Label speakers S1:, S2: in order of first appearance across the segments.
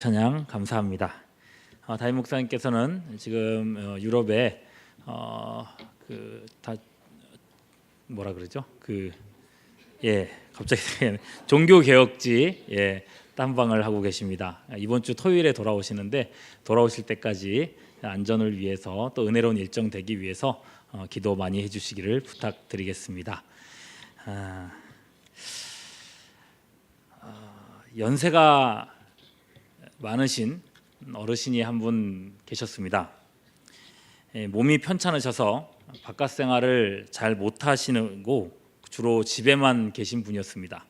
S1: 찬양 감사합니다. 담임 목사님께서는 지금 유럽에 다 뭐라 그러죠? 갑자기 종교 개혁지 탐방을 하고 계십니다. 이번 주 토요일에 돌아오시는데 돌아오실 때까지 안전을 위해서 또 은혜로운 일정 되기 위해서 기도 많이 해주시기를 부탁드리겠습니다. 연세가 많으신 어르신이 한 분 계셨습니다. 몸이 편찮으셔서 바깥 생활을 잘 못하시고 주로 집에만 계신 분이었습니다.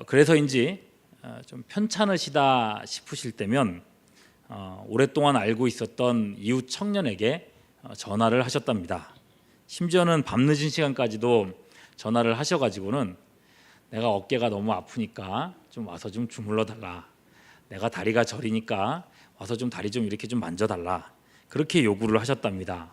S1: 그래서인지 좀 편찮으시다 싶으실 때면 오랫동안 알고 있었던 이웃 청년에게 전화를 하셨답니다. 심지어는 밤늦은 시간까지도 전화를 하셔가지고는 내가 어깨가 너무 아프니까 좀 와서 좀 주물러 달라, 내가 다리가 저리니까 와서 좀 다리 좀 이렇게 좀 만져달라, 그렇게 요구를 하셨답니다.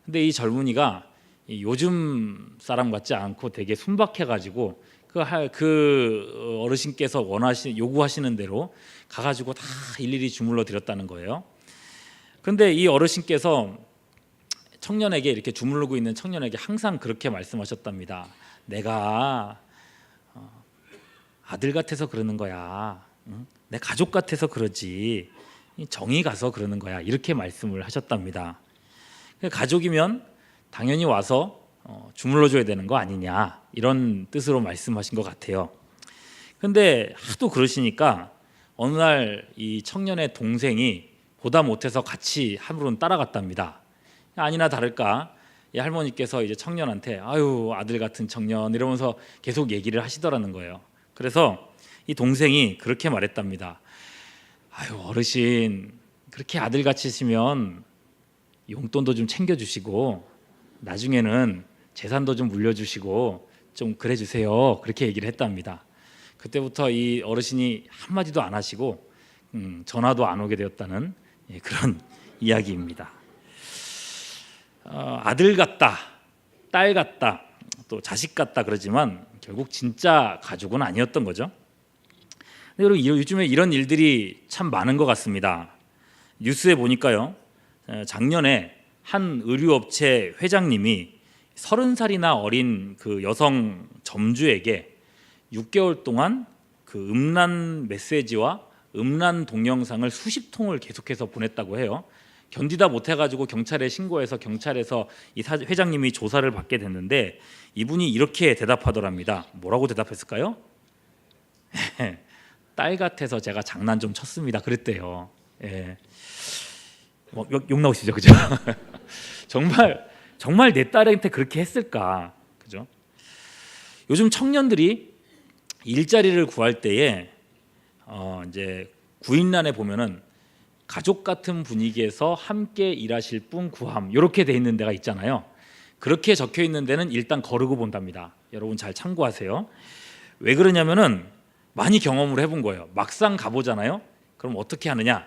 S1: 근데 이 젊은이가 요즘 사람 같지 않고 되게 순박해가지고 그 어르신께서 요구하시는 대로 가가지고 다 일일이 주물러 드렸다는 거예요. 그런데 이 어르신께서 청년에게, 이렇게 주물르고 있는 청년에게 항상 그렇게 말씀하셨답니다. 내가 아들 같아서 그러는 거야, 내 가족 같아서 그러지, 정이 가서 그러는 거야, 이렇게 말씀을 하셨답니다. 가족이면 당연히 와서 주물러줘야 되는 거 아니냐, 이런 뜻으로 말씀하신 것 같아요. 근데 하도 그러시니까 어느 날 이 청년의 동생이 보다 못해서 같이 하루는 따라갔답니다. 아니나 다를까 이 할머니께서 이제 청년한테 아유 아들 같은 청년 이러면서 계속 얘기를 하시더라는 거예요. 그래서 이 동생이 그렇게 말했답니다. 아유 어르신, 그렇게 아들 같으시면 용돈도 좀 챙겨주시고 나중에는 재산도 좀 물려주시고 좀 그래 주세요, 그렇게 얘기를 했답니다. 그때부터 이 어르신이 한마디도 안 하시고 전화도 안 오게 되었다는 그런 이야기입니다. 아들 같다, 딸 같다, 또 자식 같다 그러지만 결국 진짜 가족은 아니었던 거죠. 여러분, 요즘에 이런 일들이 참 많은 것 같습니다. 뉴스에 보니까요, 작년에 한 의류업체 회장님이 30살이나 어린 그 여성 점주에게 6개월 동안 그 음란 메시지와 음란 동영상을 수십 통을 계속해서 보냈다고 해요. 견디다 못해가지고 경찰에 신고해서 경찰에서 이 회장님이 조사를 받게 됐는데 이분이 이렇게 대답하더랍니다. 뭐라고 대답했을까요? 딸 같아서 제가 장난 좀 쳤습니다, 그랬대요. 욕 나오시죠, 그죠? 정말 내 딸한테 그렇게 했을까, 그죠? 요즘 청년들이 일자리를 구할 때에 이제 구인란에 보면은 가족 같은 분위기에서 함께 일하실 분 구함, 이렇게 돼 있는 데가 있잖아요. 그렇게 적혀 있는 데는 일단 거르고 본답니다. 여러분 잘 참고하세요. 왜 그러냐면은 많이 경험을 해본 거예요. 막상 가보잖아요. 그럼 어떻게 하느냐?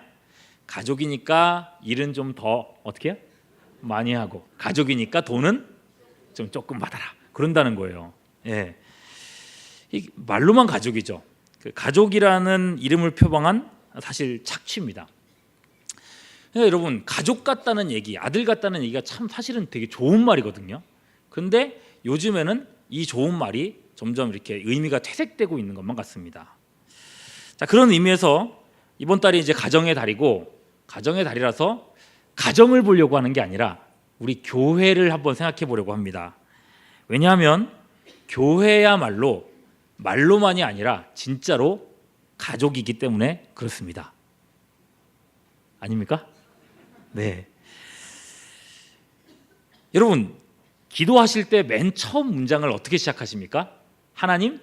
S1: 가족이니까 일은 좀 더 어떻게 해요? 많이 하고, 가족이니까 돈은 좀 조금 받아라, 그런다는 거예요. 말로만 가족이죠. 그 가족이라는 이름을 표방한 사실 착취입니다. 여러분, 가족 같다는 얘기, 아들 같다는 얘기가 참 사실은 되게 좋은 말이거든요. 그런데 요즘에는 이 좋은 말이 점점 이렇게 의미가 퇴색되고 있는 것만 같습니다. 자, 그런 의미에서 이번 달이 이제 가정의 달이고, 가정의 달이라서 가정을 보려고 하는 게 아니라 우리 교회를 한번 생각해 보려고 합니다. 왜냐하면 교회야말로 말로만이 아니라 진짜로 가족이기 때문에 그렇습니다. 아닙니까? 네. 여러분, 기도하실 때 맨 처음 문장을 어떻게 시작하십니까? 하나님,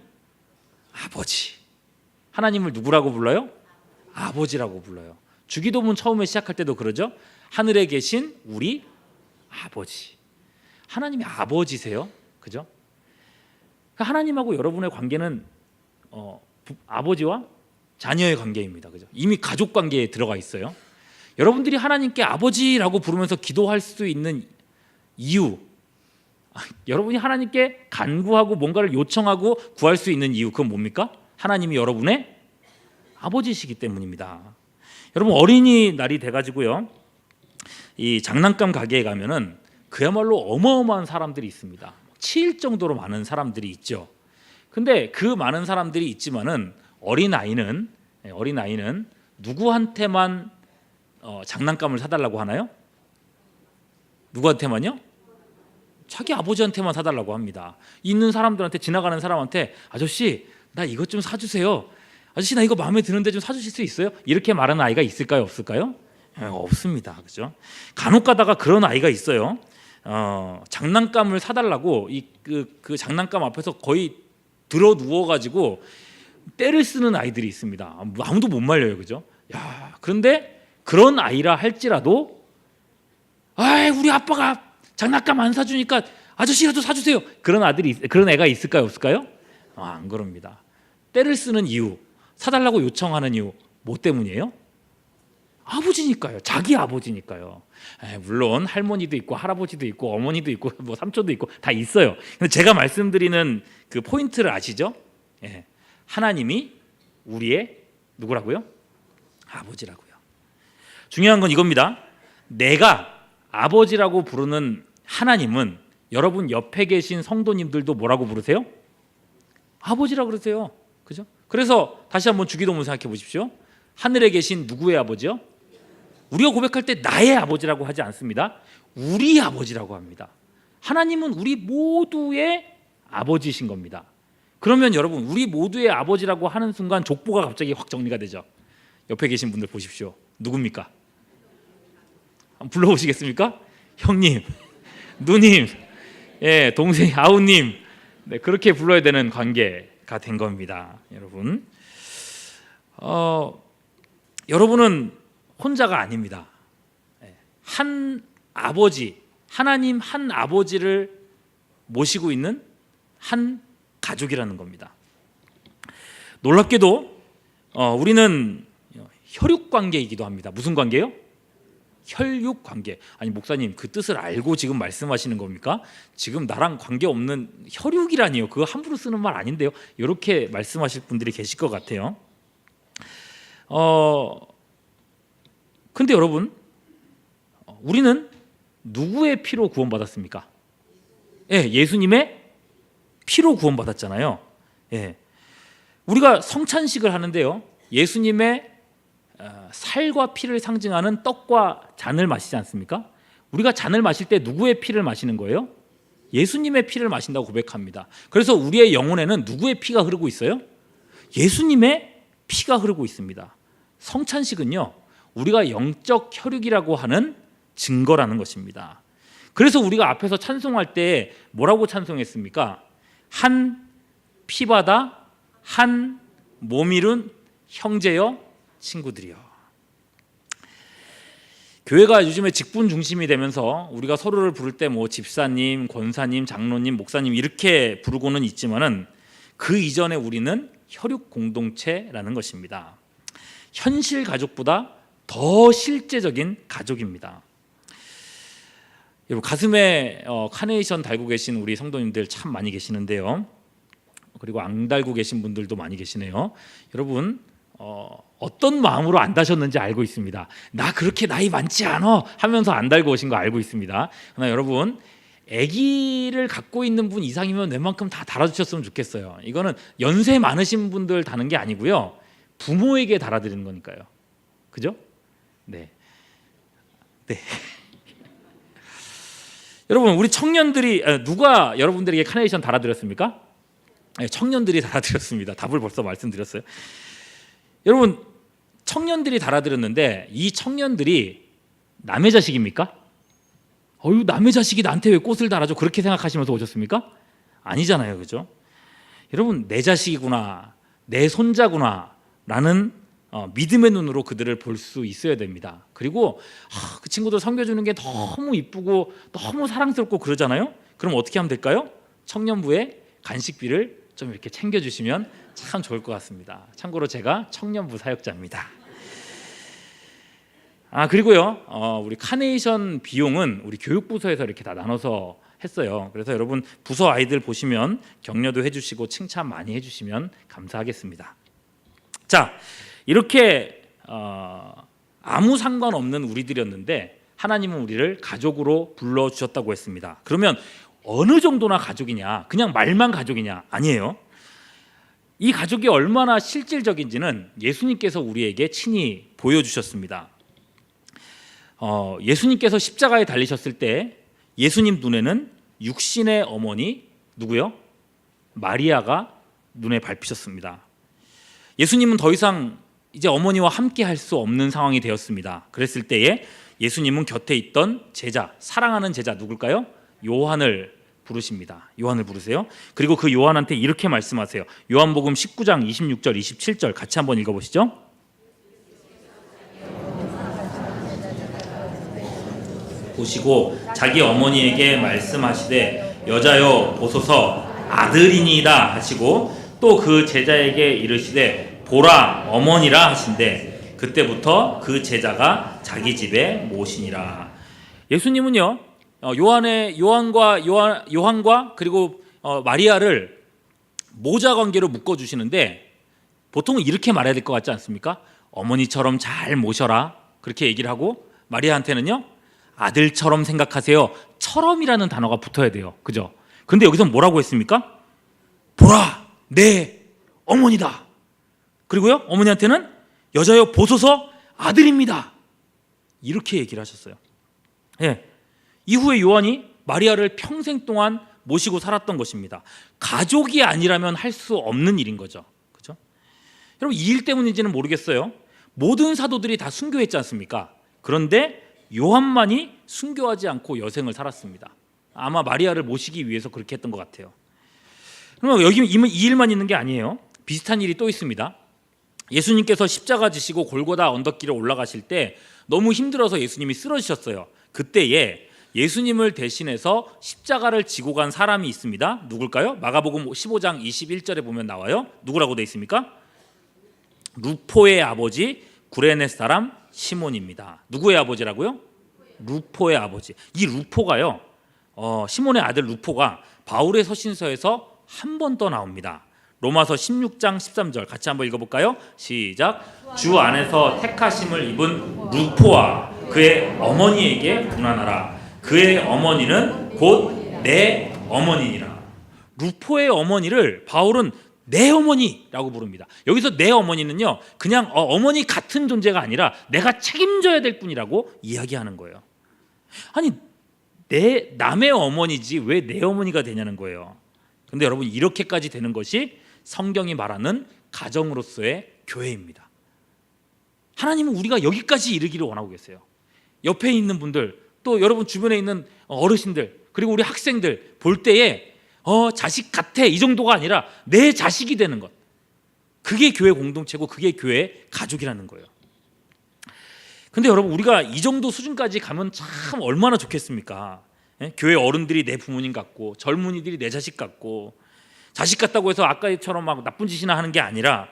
S1: 아버지. 하나님을 누구라고 불러요? 아버지라고 불러요. 주기도문 처음에 시작할 때도 그러죠. 하늘에 계신 우리 아버지. 하나님이 아버지세요, 그죠? 하나님하고 여러분의 관계는 아버지와 자녀의 관계입니다, 그죠? 이미 가족 관계에 들어가 있어요. 여러분들이 하나님께 아버지라고 부르면서 기도할 수 있는 이유, 여러분이 하나님께 간구하고 뭔가를 요청하고 구할 수 있는 이유, 그건 뭡니까? 하나님이 여러분의 아버지시기 때문입니다. 여러분 어린이날이 돼가지고요, 이 장난감 가게에 가면은 그야말로 어마어마한 사람들이 있습니다. 치일 정도로 많은 사람들이 있죠. 근데 그 많은 사람들이 있지만은 어린아이는 누구한테만 장난감을 사달라고 하나요? 누구한테만요? 자기 아버지한테만 사달라고 합니다. 있는 사람들한테, 지나가는 사람한테 아저씨 나 이것 좀 사주세요. 아저씨 나 이거 마음에 드는데 좀 사주실 수 있어요? 이렇게 말하는 아이가 있을까요? 없을까요? 없습니다. 그죠? 간혹 가다가 그런 아이가 있어요. 장난감을 사달라고 그 장난감 앞에서 거의 들어 누워가지고 떼를 쓰는 아이들이 있습니다. 아무도 못 말려요, 그죠? 야, 그런데 그런 아이라 할지라도, 우리 아빠가 장난감 안 사주니까 아저씨라도 사주세요. 그런 애가 있을까요, 없을까요? 안 그럽니다. 떼를 쓰는 이유, 사달라고 요청하는 이유, 뭐 때문이에요? 아버지니까요. 자기 아버지니까요. 물론 할머니도 있고 할아버지도 있고 어머니도 있고 뭐 삼촌도 있고 다 있어요. 근데 제가 말씀드리는 그 포인트를 아시죠? 하나님이 우리의 누구라고요? 아버지라고요. 중요한 건 이겁니다. 내가 아버지라고 부르는 하나님은 여러분 옆에 계신 성도님들도 뭐라고 부르세요? 아버지라고 그러세요. 그죠? 그래서 다시 한번 주기도문 생각해 보십시오. 하늘에 계신 누구의 아버지요? 우리가 고백할 때 나의 아버지라고 하지 않습니다. 우리 아버지라고 합니다. 하나님은 우리 모두의 아버지신 겁니다. 그러면 여러분 우리 모두의 아버지라고 하는 순간 족보가 갑자기 확 정리가 되죠. 옆에 계신 분들 보십시오. 누굽니까? 한번 불러보시겠습니까? 형님, 누님, 동생, 아우님, 그렇게 불러야 되는 관계가 된 겁니다. 여러분, 여러분은 혼자가 아닙니다. 한 아버지, 하나님 한 아버지를 모시고 있는 한 가족이라는 겁니다. 놀랍게도 우리는 혈육 관계이기도 합니다. 무슨 관계요? 혈육 관계. 아니 목사님 그 뜻을 알고 지금 말씀하시는 겁니까? 지금 나랑 관계 없는 혈육이라니요. 그거 함부로 쓰는 말 아닌데요. 이렇게 말씀하실 분들이 계실 것 같아요. 근데 여러분, 우리는 누구의 피로 구원받았습니까? 예수님의 피로 구원받았잖아요. 우리가 성찬식을 하는데요, 예수님의 살과 피를 상징하는 떡과 잔을 마시지 않습니까? 우리가 잔을 마실 때 누구의 피를 마시는 거예요? 예수님의 피를 마신다고 고백합니다. 그래서 우리의 영혼에는 누구의 피가 흐르고 있어요? 예수님의 피가 흐르고 있습니다. 성찬식은요, 우리가 영적 혈육이라고 하는 증거라는 것입니다. 그래서 우리가 앞에서 찬송할 때 뭐라고 찬송했습니까? 한 피바다 한 몸 이룬 형제여 친구들이여. 교회가 요즘에 직분 중심이 되면서 우리가 서로를 부를 때 뭐 집사님, 권사님, 장로님, 목사님 이렇게 부르고는 있지만은 그 이전에 우리는 혈육 공동체라는 것입니다. 현실 가족보다 더 실제적인 가족입니다. 여러분 가슴에 카네이션 달고 계신 우리 성도님들 참 많이 계시는데요. 그리고 안 달고 계신 분들도 많이 계시네요. 여러분 어떤 마음으로 안 다셨는지 알고 있습니다. 나 그렇게 나이 많지 않아 하면서 안 달고 오신 거 알고 있습니다. 그러나 여러분 아기를 갖고 있는 분 이상이면 웬만큼 다 달아주셨으면 좋겠어요. 이거는 연세 많으신 분들 다는 게 아니고요, 부모에게 달아드리는 거니까요. 그죠? 네. 여러분 우리 청년들이 누가 여러분들에게 카네이션 달아드렸습니까? 청년들이 달아드렸습니다. 답을 벌써 말씀드렸어요. 여러분 청년들이 달아드렸는데 이 청년들이 남의 자식입니까? 남의 자식이 나한테 왜 꽃을 달아줘? 그렇게 생각하시면서 오셨습니까? 아니잖아요, 그죠? 여러분 내 자식이구나, 내 손자구나 라는 믿음의 눈으로 그들을 볼 수 있어야 됩니다. 그리고 그 친구들 섬겨주는 게 너무 이쁘고 너무 사랑스럽고 그러잖아요. 그럼 어떻게 하면 될까요? 청년부의 간식비를 좀 이렇게 챙겨주시면 참 좋을 것 같습니다. 참고로 제가 청년부 사역자입니다. 그리고요, 우리 카네이션 비용은 우리 교육부서에서 이렇게 다 나눠서 했어요. 그래서 여러분 부서 아이들 보시면 격려도 해주시고 칭찬 많이 해주시면 감사하겠습니다. 자, 이렇게 아무 상관없는 우리들이었는데 하나님은 우리를 가족으로 불러주셨다고 했습니다. 그러면 어느 정도나 가족이냐? 그냥 말만 가족이냐? 아니에요. 이 가족이 얼마나 실질적인지는 예수님께서 우리에게 친히 보여주셨습니다. 예수님께서 십자가에 달리셨을 때 예수님 눈에는 육신의 어머니 누구요? 마리아가 눈에 밟히셨습니다. 예수님은 더 이상 이제 어머니와 함께 할 수 없는 상황이 되었습니다. 그랬을 때에 예수님은 곁에 있던 제자, 사랑하는 제자 누굴까요? 요한을 부르십니다. 요한을 부르세요. 그리고 그 요한한테 이렇게 말씀하세요. 요한복음 19장 26절 27절 같이 한번 읽어보시죠. 보시고 자기 어머니에게 말씀하시되 여자여 보소서 아들이니이다 하시고 또 그 제자에게 이르시되 보라 어머니라 하신대 그때부터 그 제자가 자기 집에 모시니라. 예수님은요 요한과 그리고 마리아를 모자 관계로 묶어 주시는데 보통은 이렇게 말해야 될 것 같지 않습니까? 어머니처럼 잘 모셔라 그렇게 얘기를 하고 마리아한테는요 아들처럼 생각하세요. 처럼이라는 단어가 붙어야 돼요. 그죠? 근데 여기서 뭐라고 했습니까? 보라 내 어머니다. 그리고요 어머니한테는 여자여 보소서 아들입니다. 이렇게 얘기를 하셨어요. 예. 이후에 요한이 마리아를 평생 동안 모시고 살았던 것입니다. 가족이 아니라면 할 수 없는 일인 거죠. 그렇죠? 여러분 이 일 때문인지는 모르겠어요. 모든 사도들이 다 순교했지 않습니까? 그런데 요한만이 순교하지 않고 여생을 살았습니다. 아마 마리아를 모시기 위해서 그렇게 했던 것 같아요. 그러면 여기 이 일만 있는 게 아니에요. 비슷한 일이 또 있습니다. 예수님께서 십자가 지시고 골고다 언덕길에 올라가실 때 너무 힘들어서 예수님이 쓰러지셨어요. 그때에 예수님을 대신해서 십자가를 지고 간 사람이 있습니다. 누굴까요? 마가복음 15장 21절에 보면 나와요. 누구라고 되어 있습니까? 루포의 아버지 구레네 사람 시몬입니다. 누구의 아버지라고요? 루포의 아버지. 이 루포가요 시몬의 아들 루포가 바울의 서신서에서 한 번 더 나옵니다. 로마서 16장 13절 같이 한번 읽어볼까요? 시작. 주 안에서 택하심을 입은 루포와 그의 어머니에게 문안하라. 그의 어머니는 곧 내 어머니니라. 루포의 어머니를 바울은 내 어머니라고 부릅니다. 여기서 내 어머니는요 그냥 어머니 같은 존재가 아니라 내가 책임져야 될 분이라고 이야기하는 거예요. 아니 내 남의 어머니지 왜 내 어머니가 되냐는 거예요. 근데 여러분 이렇게까지 되는 것이 성경이 말하는 가정으로서의 교회입니다. 하나님은 우리가 여기까지 이르기를 원하고 계세요. 옆에 있는 분들 또 여러분 주변에 있는 어르신들 그리고 우리 학생들 볼 때에 자식 같아 이 정도가 아니라 내 자식이 되는 것, 그게 교회 공동체고 그게 교회 가족이라는 거예요. 근데 여러분 우리가 이 정도 수준까지 가면 참 얼마나 좋겠습니까? 교회 어른들이 내 부모님 같고 젊은이들이 내 자식 같고, 자식 같다고 해서 아까처럼 막 나쁜 짓이나 하는 게 아니라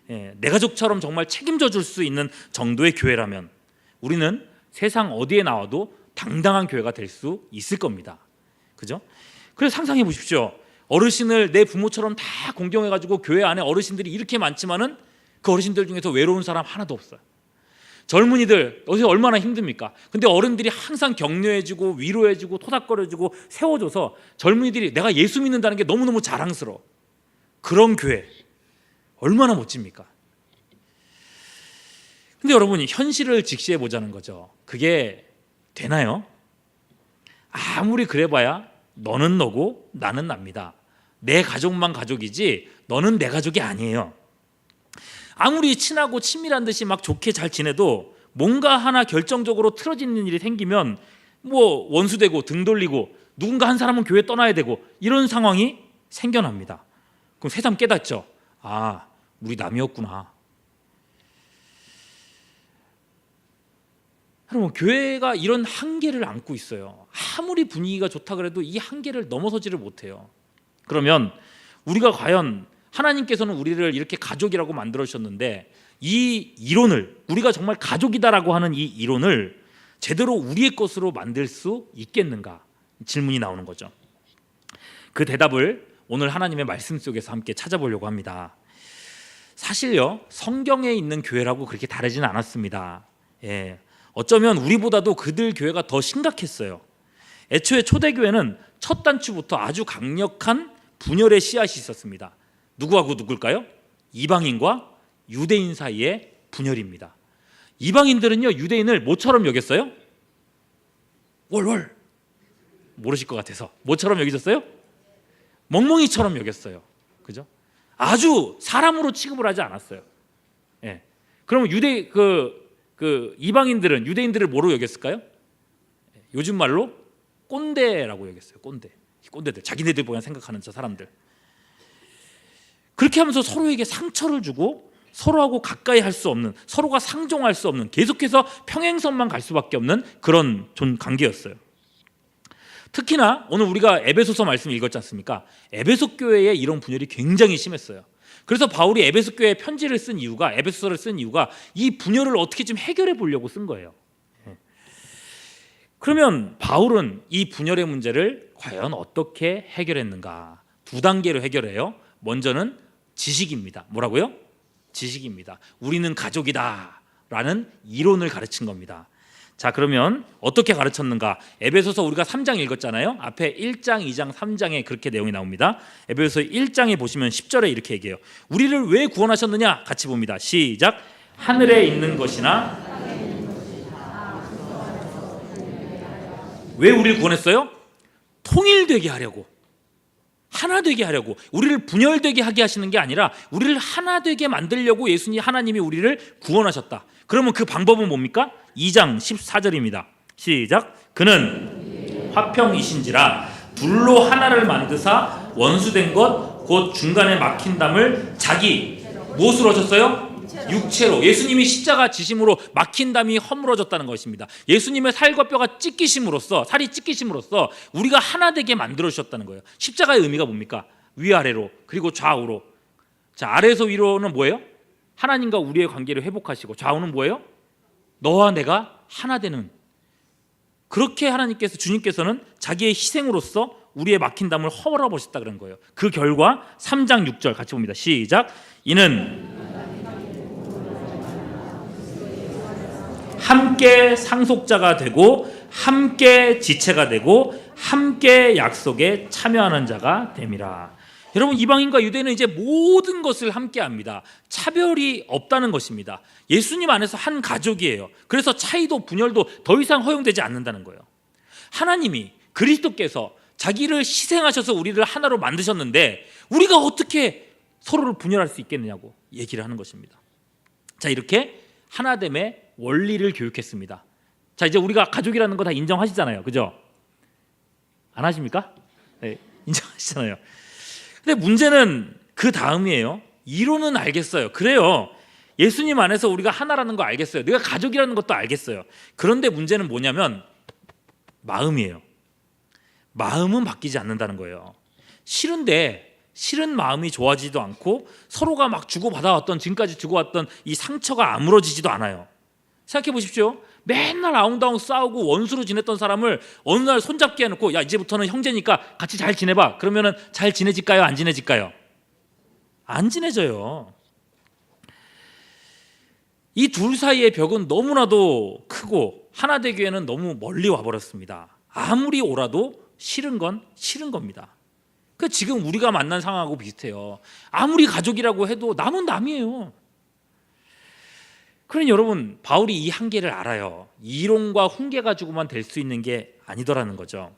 S1: 내 가족처럼 정말 책임져 줄 수 있는 정도의 교회라면 우리는 세상 어디에 나와도 당당한 교회가 될 수 있을 겁니다. 그죠? 그래서 상상해 보십시오. 어르신을 내 부모처럼 다 공경해가지고 교회 안에 어르신들이 이렇게 많지만은 그 어르신들 중에서 외로운 사람 하나도 없어요. 젊은이들 요새 얼마나 힘듭니까? 근데 어른들이 항상 격려해주고 위로해주고 토닥거려주고 세워줘서 젊은이들이 내가 예수 믿는다는 게 너무너무 자랑스러워. 그런 교회 얼마나 멋집니까? 근데 여러분 현실을 직시해 보자는 거죠. 그게 되나요? 아무리 그래봐야 너는 너고 나는 납니다. 내 가족만 가족이지 너는 내 가족이 아니에요. 아무리 친하고 친밀한 듯이 막 좋게 잘 지내도 뭔가 하나 결정적으로 틀어지는 일이 생기면 뭐 원수되고 등 돌리고 누군가 한 사람은 교회 떠나야 되고 이런 상황이 생겨납니다. 그럼 새삼 깨닫죠. 아, 우리 남이었구나. 여러분 교회가 이런 한계를 안고 있어요. 아무리 분위기가 좋다 그래도 이 한계를 넘어서지를 못해요. 그러면 우리가 과연 하나님께서는 우리를 이렇게 가족이라고 만들어 주셨는데 이 이론을 우리가 정말 가족이다라고 하는 이 이론을 제대로 우리의 것으로 만들 수 있겠는가 질문이 나오는 거죠. 그 대답을 오늘 하나님의 말씀 속에서 함께 찾아보려고 합니다. 사실요, 성경에 있는 교회라고 그렇게 다르지는 않았습니다. 예, 어쩌면 우리보다도 그들 교회가 더 심각했어요. 애초에 초대교회는 첫 단추부터 아주 강력한 분열의 씨앗이 있었습니다. 누구하고 누굴까요? 이방인과 유대인 사이의 분열입니다. 이방인들은요, 유대인을 뭐처럼 여겼어요? 월월 모르실 것 같아서 뭐처럼 여기셨어요? 멍멍이처럼 여겼어요. 그죠? 아주 사람으로 취급을 하지 않았어요. 예. 그러면 이방인들은 유대인들을 뭐로 여겼을까요? 요즘 말로 꼰대라고 여겼어요. 꼰대들, 자기네들 보면 생각하는 저 사람들. 그렇게 하면서 서로에게 상처를 주고 서로하고 가까이 할 수 없는, 서로가 상종할 수 없는, 계속해서 평행선만 갈 수밖에 없는 그런 관계였어요. 특히나 오늘 우리가 에베소서 말씀 읽었지 않습니까? 에베소 교회에 이런 분열이 굉장히 심했어요. 그래서 바울이 에베소 교회에 편지를 쓴 이유가, 에베소서를 쓴 이유가 이 분열을 어떻게 좀 해결해 보려고 쓴 거예요. 그러면 바울은 이 분열의 문제를 과연 어떻게 해결했는가? 두 단계로 해결해요. 먼저는 지식입니다. 뭐라고요? 지식입니다. 우리는 가족이다 라는 이론을 가르친 겁니다. 자, 그러면 어떻게 가르쳤는가? 에베소서 우리가 3장 읽었잖아요. 앞에 1장, 2장, 3장에 그렇게 내용이 나옵니다. 에베소서 1장에 보시면 10절에 이렇게 얘기해요. 우리를 왜 구원하셨느냐? 같이 봅니다. 시작. 하늘에 있는 것이나. 왜 우리를 구원했어요? 통일되게 하려고, 하나 되게 하려고, 우리를 분열되게 하게 하시는 게 아니라 우리를 하나 되게 만들려고 하나님이 우리를 구원하셨다. 그러면 그 방법은 뭡니까? 2장 14절입니다. 시작. 그는 화평이신지라 둘로 하나를 만드사 원수된 것 곧 중간에 막힌 담을 자기 무엇으로 하셨어요? 육체로. 예수님이 십자가 지심으로 막힌 담이 허물어졌다는 것입니다. 예수님의 살과 뼈가 찢기심으로써, 살이 찢기심으로써 우리가 하나 되게 만들어 주셨다는 거예요. 십자가의 의미가 뭡니까? 위아래로, 그리고 좌우로. 자, 아래에서 위로는 뭐예요? 하나님과 우리의 관계를 회복하시고, 좌우는 뭐예요? 너와 내가 하나 되는. 그렇게 주님께서는 자기의 희생으로써 우리의 막힌 담을 허물어 보셨다 그런 거예요. 그 결과 3장 6절 같이 봅니다. 시작. 이는 함께 상속자가 되고 함께 지체가 되고 함께 약속에 참여하는 자가 됨이라. 여러분, 이방인과 유대인은 이제 모든 것을 함께 합니다. 차별이 없다는 것입니다. 예수님 안에서 한 가족이에요. 그래서 차이도 분열도 더 이상 허용되지 않는다는 거예요. 하나님이, 그리스도께서 자기를 희생하셔서 우리를 하나로 만드셨는데 우리가 어떻게 서로를 분열할 수 있겠느냐고 얘기를 하는 것입니다. 자, 이렇게 하나됨의 원리를 교육했습니다. 자, 이제 우리가 가족이라는 거 다 인정하시잖아요. 그죠? 안 하십니까? 네, 인정하시잖아요. 근데 문제는 그 다음이에요. 이론은 알겠어요. 그래요. 예수님 안에서 우리가 하나라는 거 알겠어요. 내가 가족이라는 것도 알겠어요. 그런데 문제는 뭐냐면 마음이에요. 마음은 바뀌지 않는다는 거예요. 싫은데 싫은 마음이 좋아지지도 않고 서로가 막 주고받아왔던, 지금까지 주고왔던 이 상처가 아물어지지도 않아요. 생각해 보십시오. 맨날 아웅다웅 싸우고 원수로 지냈던 사람을 어느 날 손잡게 해놓고, 야, 이제부터는 형제니까 같이 잘 지내봐. 그러면은 잘 지내질까요? 안 지내질까요? 안 지내져요. 이 둘 사이의 벽은 너무나도 크고 하나 되기에는 너무 멀리 와버렸습니다. 아무리 오라도 싫은 건 싫은 겁니다. 그 지금 우리가 만난 상황하고 비슷해요. 아무리 가족이라고 해도 남은 남이에요. 그러니 여러분, 바울이 이 한계를 알아요. 이론과 훈계 가지고만 될 수 있는 게 아니더라는 거죠.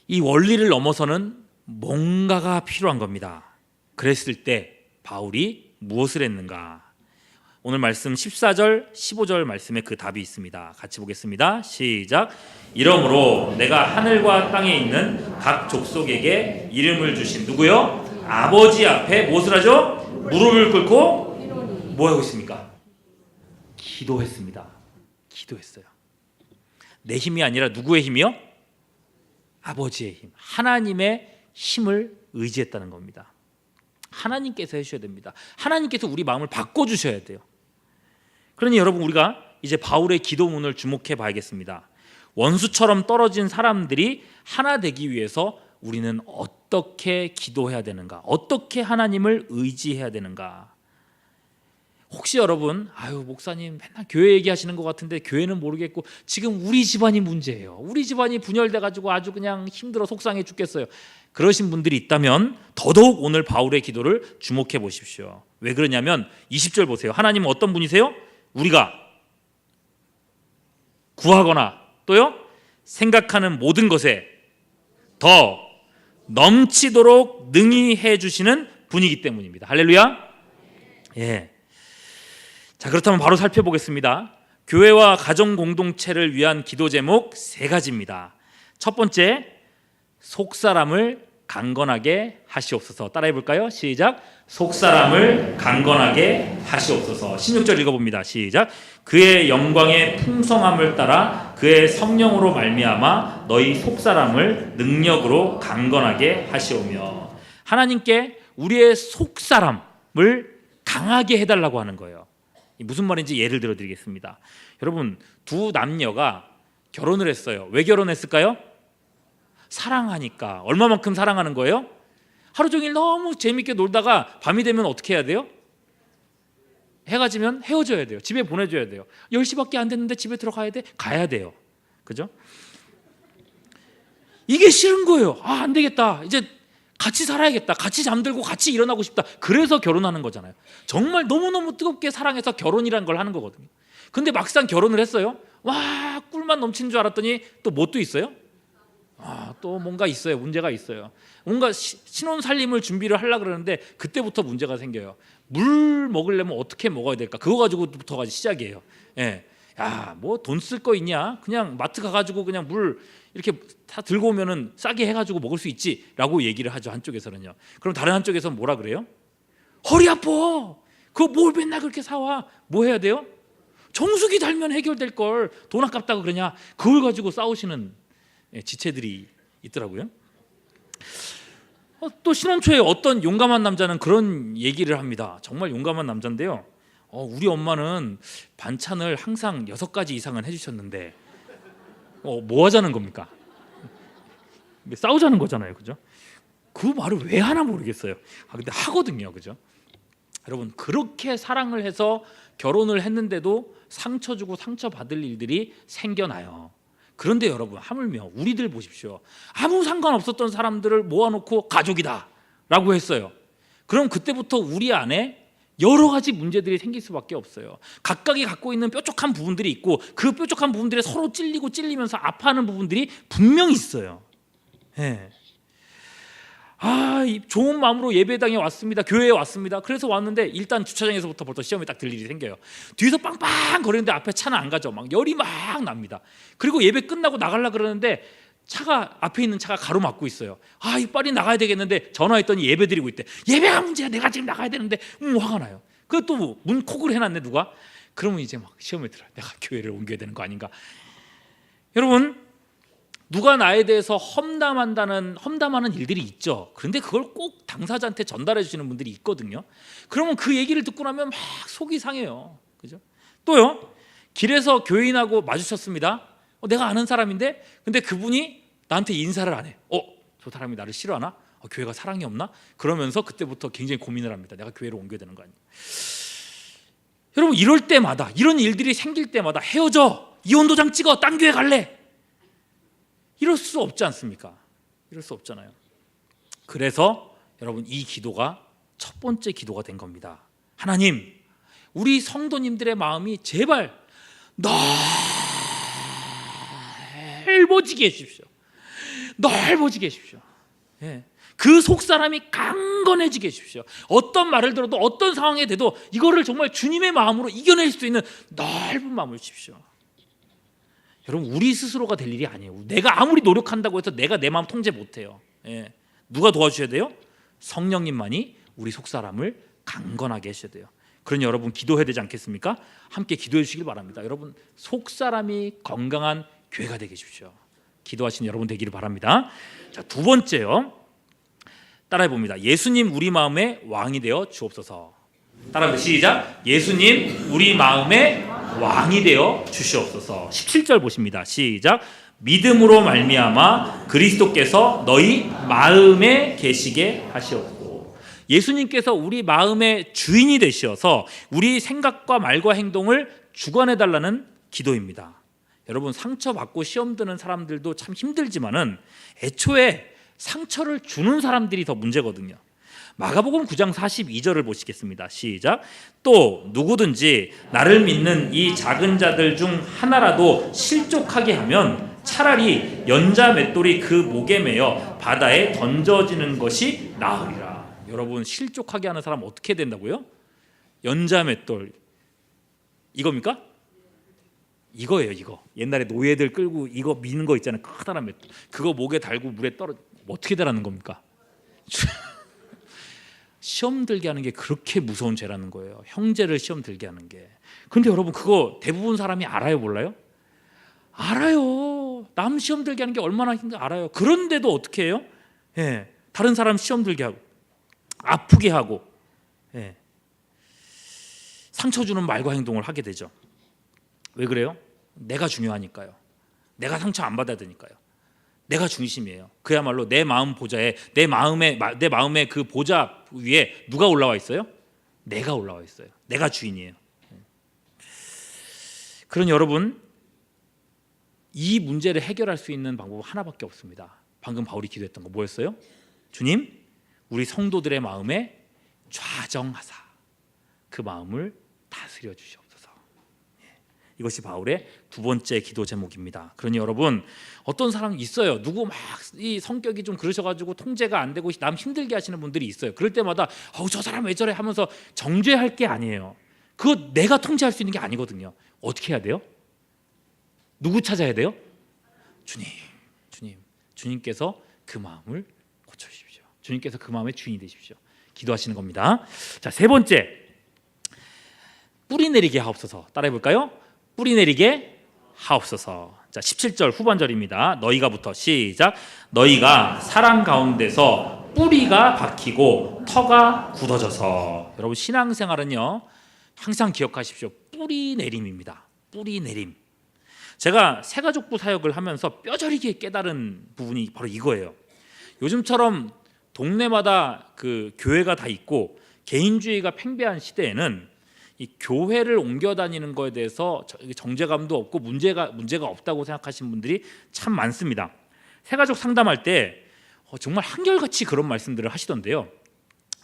S1: 이 원리를 넘어서는 뭔가가 필요한 겁니다. 그랬을 때 바울이 무엇을 했는가? 오늘 말씀 14절, 15절 말씀에 그 답이 있습니다. 같이 보겠습니다. 시작. 이러므로 내가 하늘과 땅에 있는 각 족속에게 이름을 주신 누구요? 아버지 앞에 무엇을 하죠? 무릎을 꿇고 뭐 하고 있습니까? 기도했습니다. 기도했어요. 내 힘이 아니라 누구의 힘이요? 아버지의 힘, 하나님의 힘을 의지했다는 겁니다. 하나님께서 해주셔야 됩니다. 하나님께서 우리 마음을 바꿔주셔야 돼요. 그러니 여러분, 우리가 이제 바울의 기도문을 주목해 봐야겠습니다. 원수처럼 떨어진 사람들이 하나 되기 위해서 우리는 어떻게 기도해야 되는가? 어떻게 하나님을 의지해야 되는가? 혹시 여러분, 아유 목사님 맨날 교회 얘기하시는 것 같은데 교회는 모르겠고 지금 우리 집안이 문제예요. 우리 집안이 분열돼 가지고 아주 그냥 힘들어 속상해 죽겠어요. 그러신 분들이 있다면 더더욱 오늘 바울의 기도를 주목해 보십시오. 왜 그러냐면 20절 보세요. 하나님은 어떤 분이세요? 우리가 구하거나 또요 생각하는 모든 것에 더 넘치도록 능히 해주시는 분이기 때문입니다. 할렐루야. 예. 자, 그렇다면 바로 살펴보겠습니다. 교회와 가정 공동체를 위한 기도 제목 3가지입니다. 첫 번째, 속사람을 강건하게 하시옵소서. 따라해 볼까요? 시작. 속사람을 강건하게 하시옵소서. 16절 읽어봅니다. 시작. 그의 영광의 풍성함을 따라 그의 성령으로 말미암아 너희 속사람을 능력으로 강건하게 하시오며. 하나님께 우리의 속사람을 강하게 해달라고 하는 거예요. 무슨 말인지 예를 들어 드리겠습니다. 여러분, 두 남녀가 결혼을 했어요. 왜 결혼했을까요? 사랑하니까. 얼마만큼 사랑하는 거예요? 하루 종일 너무 재밌게 놀다가 밤이 되면 어떻게 해야 돼요? 해가 지면 헤어져야 돼요. 집에 보내줘야 돼요. 10시밖에 안 됐는데 집에 들어가야 돼? 가야 돼요. 그죠? 이게 싫은 거예요. 아, 안 되겠다. 이제 같이 살아야겠다. 같이 잠들고 같이 일어나고 싶다. 그래서 결혼하는 거잖아요. 정말 너무너무 뜨겁게 사랑해서 결혼이라는 걸 하는 거거든요. 근데 막상 결혼을 했어요. 와, 꿀만 넘치는 줄 알았더니 또 뭣도 있어요? 또 뭔가 있어요. 문제가 있어요. 뭔가 신혼 살림을 준비를 하려고 그러는데 그때부터 문제가 생겨요. 물 먹으려면 어떻게 먹어야 될까? 그거 가지고부터가 시작이에요. 예. 야, 뭐 돈 쓸 거 있냐? 그냥 마트 가가지고 그냥 물 이렇게 다 들고 오면은 싸게 해가지고 먹을 수 있지라고 얘기를 하죠. 한쪽에서는요. 그럼 다른 한쪽에서는 뭐라 그래요? 허리 아파. 그거 뭘 맨날 그렇게 사와? 뭐 해야 돼요? 정수기 달면 해결될 걸. 돈 아깝다고 그러냐? 그걸 가지고 싸우시는 지체들이 있더라고요. 또 신혼 초에 어떤 용감한 남자는 그런 얘기를 합니다. 정말 용감한 남자인데요. 우리 엄마는 반찬을 항상 6가지 이상은 해주셨는데 뭐 하자는 겁니까? 싸우자는 거잖아요, 그죠? 그 말을 왜 하나 모르겠어요. 근데 하거든요, 그죠? 여러분, 그렇게 사랑을 해서 결혼을 했는데도 상처 주고 상처 받을 일들이 생겨나요. 그런데 여러분, 하물며 우리들 보십시오. 아무 상관없었던 사람들을 모아놓고 가족이다 라고 했어요. 그럼 그때부터 우리 안에 여러 가지 문제들이 생길 수밖에 없어요. 각각이 갖고 있는 뾰족한 부분들이 있고 그 뾰족한 부분들에 서로 찔리고 찔리면서 아파하는 부분들이 분명히 있어요. 네. 좋은 마음으로 예배당에 왔습니다. 교회에 왔습니다. 그래서 왔는데 일단 주차장에서부터 시험이 딱 들 일이 생겨요. 뒤에서 빵빵 거리는데 앞에 차는 안 가죠. 막 열이 막 납니다. 그리고 예배 끝나고 나가려고 그러는데 차가 앞에 있는 차가 가로막고 있어요. 빨리 나가야 되겠는데 전화했더니 예배 드리고 있대. 예배가 문제야. 내가 지금 나가야 되는데 화가 나요. 그것도 문 콕을 해놨네 누가. 그러면 이제 막 시험에 들어요. 내가 교회를 옮겨야 되는 거 아닌가. 여러분, 누가 나에 대해서 험담하는 일들이 있죠. 그런데 그걸 꼭 당사자한테 전달해 주시는 분들이 있거든요. 그러면 그 얘기를 듣고 나면 막 속이 상해요. 그죠? 또요, 길에서 교인하고 마주쳤습니다. 내가 아는 사람인데 근데 그분이 나한테 인사를 안 해. 저 사람이 나를 싫어하나? 교회가 사랑이 없나? 그러면서 그때부터 굉장히 고민을 합니다. 내가 교회를 옮겨야 되는 거 아니야? 여러분, 이럴 때마다, 이런 일들이 생길 때마다 헤어져. 이혼도장 찍어. 딴 교회 갈래. 이럴 수 없지 않습니까? 이럴 수 없잖아요. 그래서 여러분, 이 기도가 첫 번째 기도가 된 겁니다. 하나님, 우리 성도님들의 마음이 제발 넓어지게 해주십시오. 넓어지게 해주십시오. 예. 그 속사람이 강건해지게 해주십시오. 어떤 말을 들어도 어떤 상황에 돼도 이거를 정말 주님의 마음으로 이겨낼 수 있는 넓은 마음을 주십시오. 여러분, 우리 스스로가 될 일이 아니에요. 내가 아무리 노력한다고 해서 내가 내 마음 통제 못해요. 예. 누가 도와주셔야 돼요? 성령님만이 우리 속사람을 강건하게 하셔야 돼요. 그러니 여러분, 기도해야 되지 않겠습니까? 함께 기도해 주시길 바랍니다. 여러분, 속사람이 건강한 교회가 되게 해주십시오. 기도하신 여러분 되기를 바랍니다. 자, 두 번째요. 따라해 봅니다. 예수님 우리 마음의 왕이 되어 주옵소서. 따라합니다. 시작. 예수님 우리 마음의 왕이 되어 주시옵소서. 17절 보십니다. 시작. 믿음으로 말미암아 그리스도께서 너희 마음에 계시게 하시었고, 예수님께서 우리 마음의 주인이 되셔서 우리 생각과 말과 행동을 주관해 달라는 기도입니다. 여러분, 상처받고 시험 드는 사람들도 참 힘들지만은 애초에 상처를 주는 사람들이 더 문제거든요. 마가복음 9장 42절을 보시겠습니다. 시작. 또 누구든지 나를 믿는 이 작은 자들 중 하나라도 실족하게 하면 차라리 연자 맷돌이 그 목에 매여 바다에 던져지는 것이 나으리라. 여러분, 실족하게 하는 사람 어떻게 된다고요? 연자 맷돌 이겁니까? 이거예요. 이거 옛날에 노예들 끌고 이거 미는 거 있잖아요. 커다란 맷돌, 그거 목에 달고 물에 떨어 어떻게 되라는 겁니까? 시험 들게 하는 게 그렇게 무서운 죄라는 거예요. 형제를 시험 들게 하는 게. 근데 여러분, 그거 대부분 사람이 알아요, 몰라요? 알아요. 남 시험 들게 하는 게 얼마나 힘든지 알아요. 그런데도 어떻게 해요? 예, 다른 사람 시험 들게 하고 아프게 하고, 예, 상처 주는 말과 행동을 하게 되죠. 왜 그래요? 내가 중요하니까요. 내가 상처 안 받아야 되니까요. 내가 중심이에요. 그야말로 내 마음 보좌에, 내 마음의 그 보좌 위에 누가 올라와 있어요? 내가 올라와 있어요. 내가 주인이에요. 그러니 여러분, 이 문제를 해결할 수 있는 방법은 하나밖에 없습니다. 방금 바울이 기도했던 거 뭐였어요? 주님, 우리 성도들의 마음에 좌정하사 그 마음을 다스려 주시옵소서. 이것이 바울의 두 번째 기도 제목입니다. 그러니 여러분, 어떤 사람이 있어요. 누구 막 이 성격이 좀 그러셔가지고 통제가 안 되고 남 힘들게 하시는 분들이 있어요. 그럴 때마다 저 사람 왜 저래 하면서 정죄할 게 아니에요. 그거 내가 통제할 수 있는 게 아니거든요. 어떻게 해야 돼요? 누구 찾아야 돼요? 주님께서 그 마음을 고쳐주십시오. 주님께서 그 마음의 주인이 되십시오. 기도하시는 겁니다. 자, 세 번째, 뿌리 내리게 하옵소서. 따라해 볼까요? 뿌리 내리게 하옵소서. 자, 17절 후반절입니다. 너희가부터 시작. 너희가 사랑 가운데서 뿌리가 박히고 터가 굳어져서. 여러분, 신앙생활은요, 항상 기억하십시오. 뿌리 내림입니다. 뿌리 내림. 제가 새가족부 사역을 하면서 뼈저리게 깨달은 부분이 바로 이거예요. 요즘처럼 동네마다 그 교회가 다 있고 개인주의가 팽배한 시대에는 이 교회를 옮겨 다니는 거에 대해서 정죄감도 없고 문제가 없다고 생각하시는 분들이 참 많습니다. 새가족 상담할 때 정말 한결같이 그런 말씀들을 하시던데요.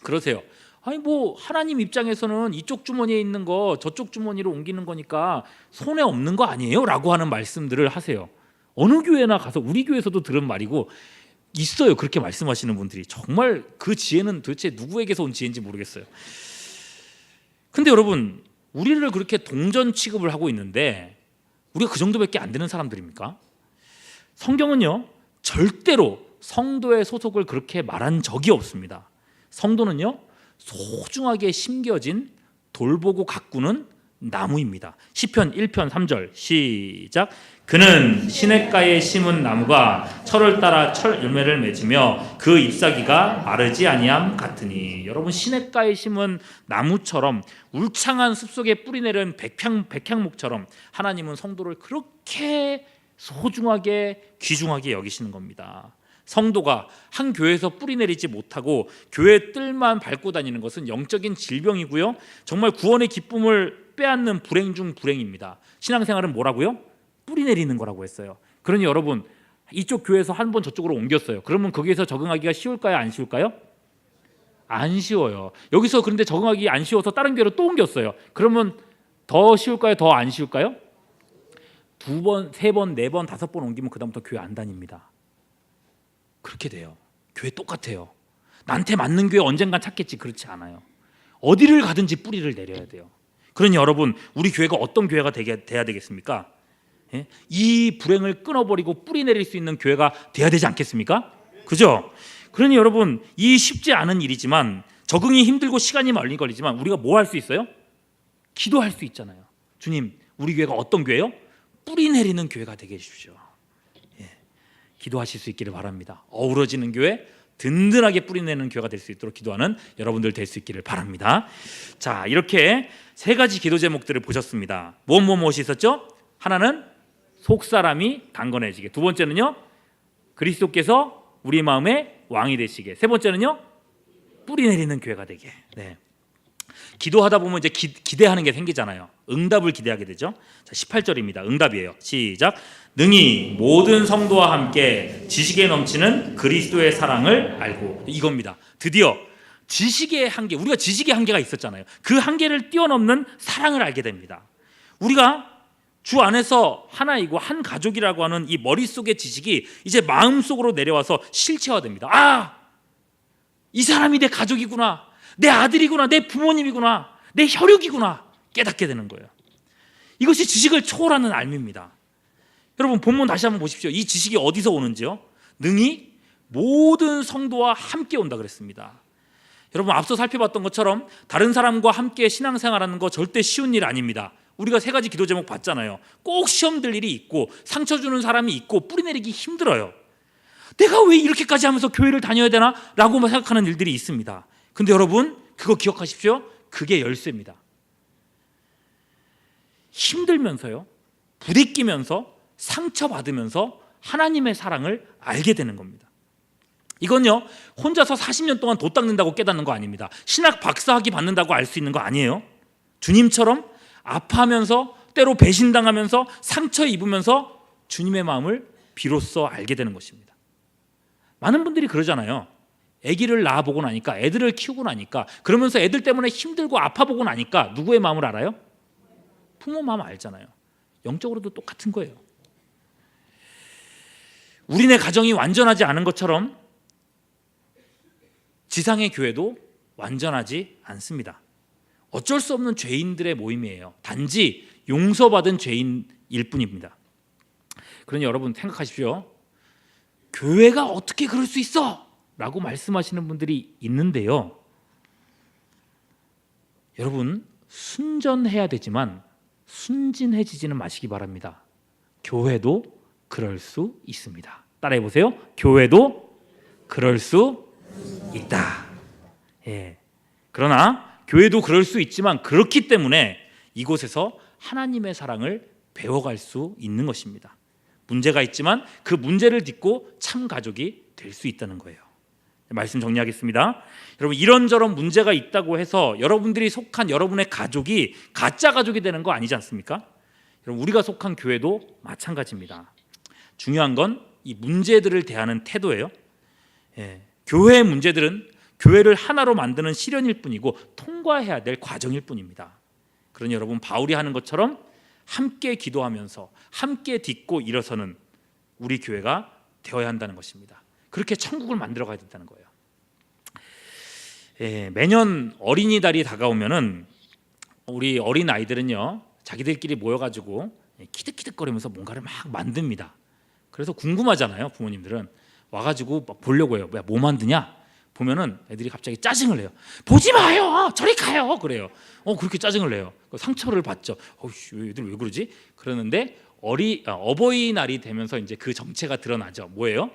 S1: 그러세요. 아니 뭐 하나님 입장에서는 이쪽 주머니에 있는 거 저쪽 주머니로 옮기는 거니까 손해 없는 거 아니에요? 라고 하는 말씀들을 하세요. 어느 교회나 가서, 우리 교회에서도 들은 말이고 있어요. 그렇게 말씀하시는 분들이. 정말 그 지혜는 도대체 누구에게서 온 지혜인지 모르겠어요. 근데 여러분, 우리를 그렇게 동전 취급을 하고 있는데 우리가 그 정도밖에 안 되는 사람들입니까? 성경은요, 절대로 성도의 소속을 그렇게 말한 적이 없습니다. 성도는요, 소중하게 심겨진 돌보고 가꾸는 나무입니다. 시편 1편 3절 시작. 그는 시냇가에 심은 나무가 철을 따라 철 열매를 맺으며 그 잎사귀가 마르지 아니함 같으니. 여러분, 시냇가에 심은 나무처럼 울창한 숲속에 뿌리 내린 백향목처럼 하나님은 성도를 그렇게 소중하게 귀중하게 여기시는 겁니다. 성도가 한 교회에서 뿌리 내리지 못하고 교회 뜰만 밟고 다니는 것은 영적인 질병이고요, 정말 구원의 기쁨을 빼앗는 불행 중 불행입니다. 신앙생활은 뭐라고요? 뿌리 내리는 거라고 했어요. 그러니 여러분, 이쪽 교회에서 한 번 저쪽으로 옮겼어요. 그러면 거기에서 적응하기가 쉬울까요? 안 쉬울까요? 안 쉬워요. 여기서 그런데 적응하기 안 쉬워서 다른 교회로 또 옮겼어요. 그러면 더 쉬울까요? 더 안 쉬울까요? 2번, 3번, 4번, 5번 옮기면 그다음부터 교회 안 다닙니다. 그렇게 돼요. 교회 똑같아요. 나한테 맞는 교회 언젠간 찾겠지. 그렇지 않아요. 어디를 가든지 뿌리를 내려야 돼요. 그러니 여러분, 우리 교회가 어떤 교회가 돼야 되겠습니까? 예? 이 불행을 끊어버리고 뿌리 내릴 수 있는 교회가 돼야 되지 않겠습니까? 그죠? 그러니 여러분, 이 쉽지 않은 일이지만, 적응이 힘들고 시간이 많이 걸리지만 우리가 뭐 할 수 있어요? 기도할 수 있잖아요. 주님, 우리 교회가 어떤 교회요? 뿌리 내리는 교회가 되게 해주십시오. 기도하실 수 있기를 바랍니다. 어우러지는 교회, 든든하게 뿌리내는 교회가 될 수 있도록 기도하는 여러분들 될 수 있기를 바랍니다. 자, 이렇게 세 가지 기도 제목들을 보셨습니다. 무엇이 있었죠? 하나는 속사람이 강건해지게. 두 번째는요, 그리스도께서 우리 마음의 왕이 되시게. 세 번째는요, 뿌리 내리는 교회가 되게. 네. 기도하다 보면 이제 기대하는 게 생기잖아요. 응답을 기대하게 되죠. 자, 18절입니다. 응답이에요. 시작. 능히 모든 성도와 함께 지식에 넘치는 그리스도의 사랑을 알고. 이겁니다. 드디어 지식의 한계, 우리가 지식의 한계가 있었잖아요. 그 한계를 뛰어넘는 사랑을 알게 됩니다. 우리가 주 안에서 하나이고 한 가족이라고 하는 이 머릿속의 지식이 이제 마음속으로 내려와서 실체화됩니다. 아! 이 사람이 내 가족이구나. 내 아들이구나. 내 부모님이구나. 내 혈육이구나. 깨닫게 되는 거예요. 이것이 지식을 초월하는 알미입니다. 여러분 본문 다시 한번 보십시오. 이 지식이 어디서 오는지요? 능히 모든 성도와 함께 온다 그랬습니다. 여러분 앞서 살펴봤던 것처럼 다른 사람과 함께 신앙생활하는 거 절대 쉬운 일 아닙니다. 우리가 세 가지 기도 제목 봤잖아요. 꼭 시험 들 일이 있고 상처 주는 사람이 있고 뿌리 내리기 힘들어요. 내가 왜 이렇게까지 하면서 교회를 다녀야 되나? 라고 생각하는 일들이 있습니다. 근데 여러분 그거 기억하십시오. 그게 열쇠입니다. 힘들면서요, 부딪히면서 상처받으면서 하나님의 사랑을 알게 되는 겁니다. 이건요 혼자서 40년 동안 도 닦는다고 깨닫는 거 아닙니다. 신학 박사학위 받는다고 알 수 있는 거 아니에요. 주님처럼 아파하면서 때로 배신당하면서 상처 입으면서 주님의 마음을 비로소 알게 되는 것입니다. 많은 분들이 그러잖아요. 아기를 낳아보고 나니까, 애들을 키우고 나니까, 그러면서 애들 때문에 힘들고 아파보고 나니까 누구의 마음을 알아요? 부모 마음 알잖아요. 영적으로도 똑같은 거예요. 우리네 가정이 완전하지 않은 것처럼 지상의 교회도 완전하지 않습니다. 어쩔 수 없는 죄인들의 모임이에요. 단지 용서받은 죄인일 뿐입니다. 그러니 여러분 생각하십시오. 교회가 어떻게 그럴 수 있어? 라고 말씀하시는 분들이 있는데요. 여러분 순전해야 되지만 순진해지지는 마시기 바랍니다. 교회도 그럴 수 있습니다. 따라해 보세요. 교회도 그럴 수 있다. 예. 그러나 교회도 그럴 수 있지만 그렇기 때문에 이곳에서 하나님의 사랑을 배워갈 수 있는 것입니다. 문제가 있지만 그 문제를 딛고 참 가족이 될 수 있다는 거예요. 말씀 정리하겠습니다. 여러분 이런저런 문제가 있다고 해서 여러분들이 속한 여러분의 가족이 가짜 가족이 되는 거 아니지 않습니까? 여러분 우리가 속한 교회도 마찬가지입니다. 중요한 건 이 문제들을 대하는 태도예요. 예. 교회의 문제들은 교회를 하나로 만드는 시련일 뿐이고 통과해야 될 과정일 뿐입니다. 그러니 여러분 바울이 하는 것처럼 함께 기도하면서 함께 딛고 일어서는 우리 교회가 되어야 한다는 것입니다. 그렇게 천국을 만들어 가야 된다는 거예요. 예, 매년 어린이날이 다가오면은 우리 어린 아이들은요 자기들끼리 모여가지고 키득키득거리면서 뭔가를 막 만듭니다. 그래서 궁금하잖아요. 부모님들은 와가지고 막 보려고 해요. 뭐 만드냐? 보면은 애들이 갑자기 짜증을 내요. 보지 마요. 저리 가요. 그래요. 그렇게 짜증을 내요. 상처를 받죠. 애들 왜 그러지? 그러는데 어버이날이 되면서 이제 그 정체가 드러나죠. 뭐예요?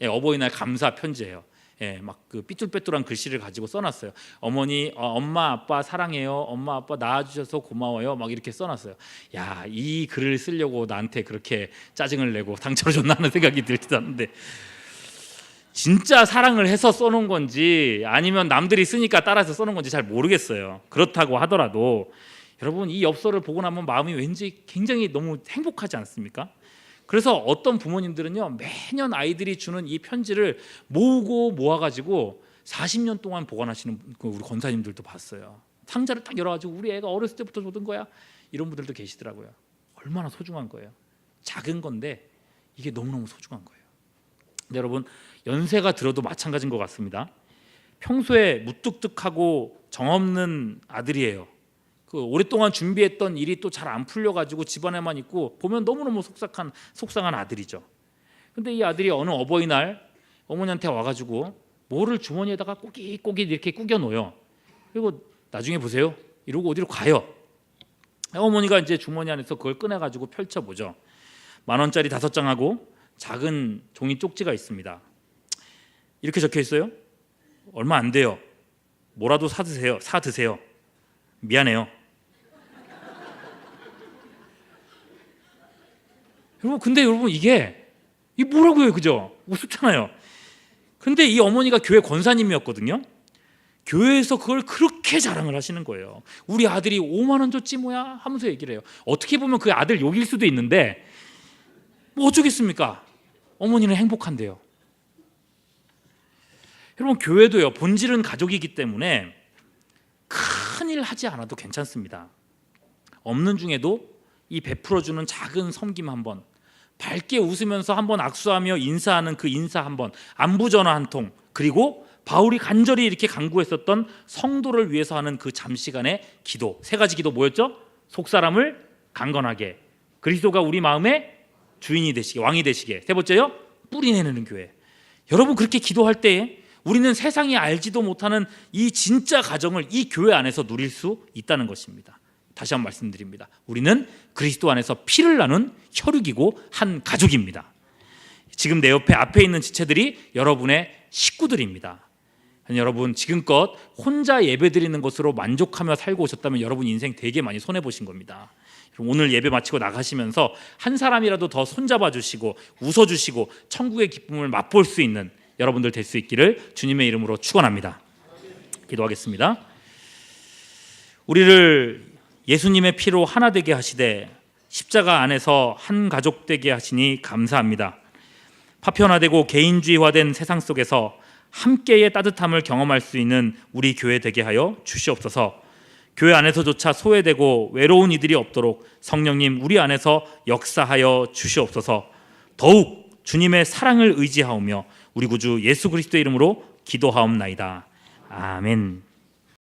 S1: 예, 어버이날 감사 편지예요. 예, 막 그 삐뚤빼뚤한 글씨를 가지고 써놨어요. 어머니, 엄마, 아빠 사랑해요. 엄마, 아빠 낳아주셔서 고마워요. 막 이렇게 써놨어요. 야, 이 글을 쓰려고 나한테 그렇게 짜증을 내고 상처를 줬나 하는 생각이 들지도 않는데 진짜 사랑을 해서 써놓은 건지 아니면 남들이 쓰니까 따라서 써놓은 건지 잘 모르겠어요. 그렇다고 하더라도 여러분 이 엽서를 보고 나면 마음이 왠지 굉장히 너무 행복하지 않습니까? 그래서 어떤 부모님들은요 매년 아이들이 주는 이 편지를 모아가지고 40년 동안 보관하시는 우리 권사님들도 봤어요. 상자를 딱 열어가지고 우리 애가 어렸을 때부터 줬던 거야 이런 분들도 계시더라고요. 얼마나 소중한 거예요. 작은 건데 이게 너무너무 소중한 거예요. 근데 여러분 연세가 들어도 마찬가지인 것 같습니다. 평소에 무뚝뚝하고 정없는 아들이에요. 그 오랫동안 준비했던 일이 또 잘 안 풀려가지고 집안에만 있고 보면 너무너무 속상한 아들이죠. 근데 이 아들이 어느 어버이날 어머니한테 와가지고 뭐를 주머니에다가 꼬깃꼬깃 이렇게 꾸겨 놓어요. 그리고 나중에 보세요. 이러고 어디로 가요. 어머니가 이제 주머니 안에서 그걸 꺼내가지고 펼쳐보죠. 10,000원짜리 5장하고 작은 종이 쪽지가 있습니다. 이렇게 적혀 있어요. 얼마 안 돼요. 뭐라도 사 드세요. 미안해요. 여러분, 근데 여러분 이게 뭐라고요, 그죠? 우습잖아요. 근데 이 어머니가 교회 권사님이었거든요. 교회에서 그걸 그렇게 자랑을 하시는 거예요. 우리 아들이 5만 원 줬지 뭐야 하면서 얘기를 해요. 어떻게 보면 그 아들 욕일 수도 있는데 뭐 어쩌겠습니까? 어머니는 행복한데요. 여러분, 교회도요, 본질은 가족이기 때문에 큰일 하지 않아도 괜찮습니다. 없는 중에도 이 베풀어주는 작은 섬김 한번, 밝게 웃으면서 한번 악수하며 인사하는 그 인사 한번, 안부 전화 한 통, 그리고 바울이 간절히 이렇게 간구했었던 성도를 위해서 하는 그 잠시간의 기도, 세 가지 기도 뭐였죠? 속사람을 강건하게, 그리스도가 우리 마음의 주인이 되시게, 왕이 되시게, 세 번째요, 뿌리 내리는 교회. 여러분, 그렇게 기도할 때에 우리는 세상이 알지도 못하는 이 진짜 가정을 이 교회 안에서 누릴 수 있다는 것입니다. 다시 한번 말씀드립니다. 우리는 그리스도 안에서 피를 나눈 혈육이고 한 가족입니다. 지금 내 옆에 앞에 있는 지체들이 여러분의 식구들입니다. 여러분, 지금껏 혼자 예배드리는 것으로 만족하며 살고 오셨다면 여러분 인생 되게 많이 손해보신 겁니다. 오늘 예배 마치고 나가시면서 한 사람이라도 더 손잡아 주시고 웃어주시고 천국의 기쁨을 맛볼 수 있는 여러분들 될 수 있기를 주님의 이름으로 축원합니다. 기도하겠습니다. 우리를 예수님의 피로 하나 되게 하시되 십자가 안에서 한 가족 되게 하시니 감사합니다. 파편화되고 개인주의화된 세상 속에서 함께의 따뜻함을 경험할 수 있는 우리 교회 되게 하여 주시옵소서. 교회 안에서조차 소외되고 외로운 이들이 없도록 성령님 우리 안에서 역사하여 주시옵소서. 더욱 주님의 사랑을 의지하오며 우리 구주 예수 그리스도의 이름으로 기도하옵나이다. 아멘.